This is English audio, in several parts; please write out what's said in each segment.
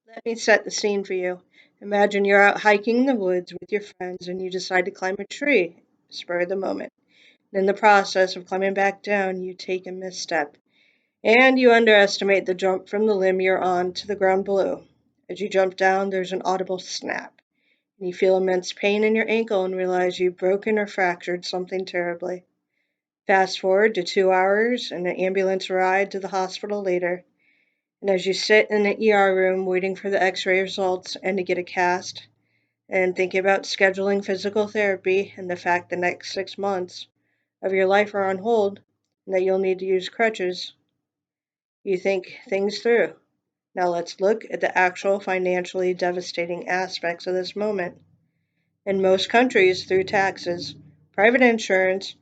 Let me set the scene for you. Imagine you're out hiking in the woods with your friends and you decide to climb a tree, spur of the moment. In the process of climbing back down, you take a misstep and you underestimate the jump from the limb you're on to the ground below. As you jump down, there's an audible snap, and you feel immense pain in your ankle and realize you've broken or fractured something terribly. Fast forward to 2 hours and an ambulance ride to the hospital later. And as you sit in the ER room waiting for the x ray results and to get a cast, and thinking about scheduling physical therapy and the fact the next 6 months of your life are on hold and that you'll need to use crutches, you think things through. Now let's look at the actual financially devastating aspects of this moment. In most countries, through taxes, private insurance,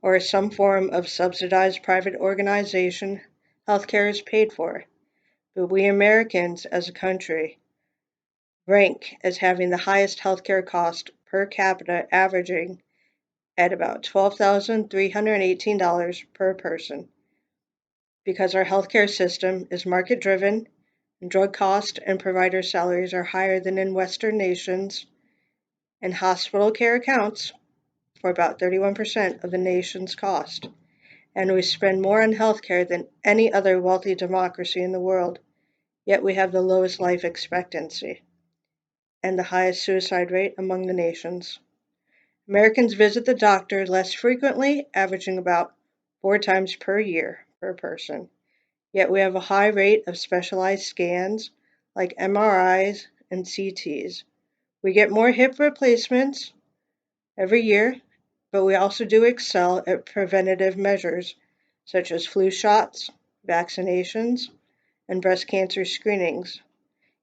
or some form of subsidized private organization, healthcare is paid for. But we Americans as a country rank as having the highest healthcare cost per capita, averaging at about $12,318 per person. Because our healthcare system is market driven, and drug cost and provider salaries are higher than in Western nations, and hospital care accounts for about 31% of the nation's cost. And we spend more on healthcare than any other wealthy democracy in the world, yet we have the lowest life expectancy and the highest suicide rate among the nations. Americans visit the doctor less frequently, averaging about 4 times per year per person. Yet we have a high rate of specialized scans like MRIs and CTs. We get more hip replacements every year, but we also do excel at preventative measures such as flu shots, vaccinations, and breast cancer screenings.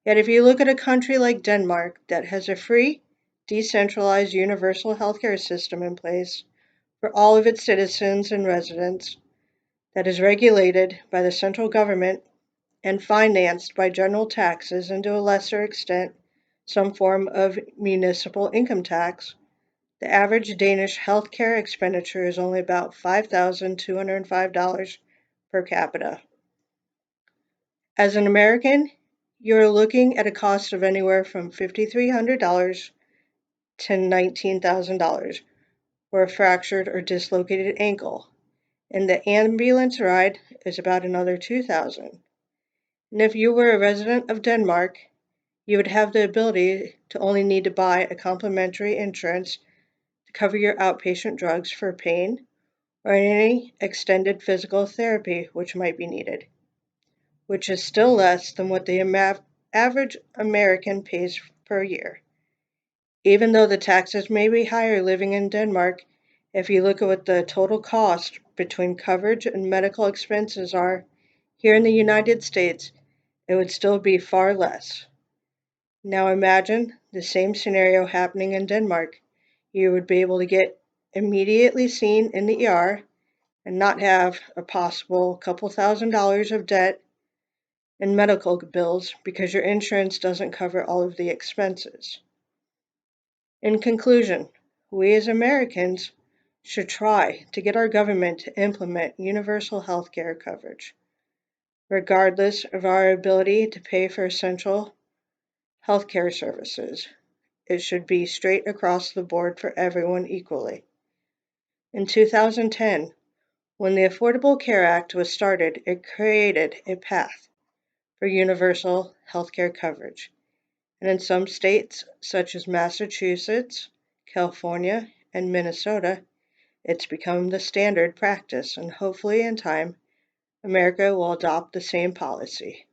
Yet if you look at a country like Denmark that has a free, decentralized universal healthcare system in place for all of its citizens and residents, that is regulated by the central government and financed by general taxes and to a lesser extent some form of municipal income tax, the average Danish healthcare expenditure is only about $5,205 per capita. As an American, you're looking at a cost of anywhere from $5,300 to $19,000 for a fractured or dislocated ankle, and the ambulance ride is about another $2,000. And if you were a resident of Denmark, you would have the ability to only need to buy a complimentary insurance to cover your outpatient drugs for pain or any extended physical therapy which might be needed, which is still less than what the average American pays per year. Even though the taxes may be higher living in Denmark, if you look at what the total cost between coverage and medical expenses are here in the United States, it would still be far less. Now imagine the same scenario happening in Denmark. You would be able to get immediately seen in the ER and not have a possible couple $1,000s of debt and medical bills because your insurance doesn't cover all of the expenses. In conclusion, we as Americans should try to get our government to implement universal health care coverage, regardless of our ability to pay for essential healthcare services. It should be straight across the board for everyone equally. In 2010, when the Affordable Care Act was started, it created a path for universal healthcare coverage. And in some states, such as Massachusetts, California, and Minnesota, it's become the standard practice, and hopefully in time, America will adopt the same policy.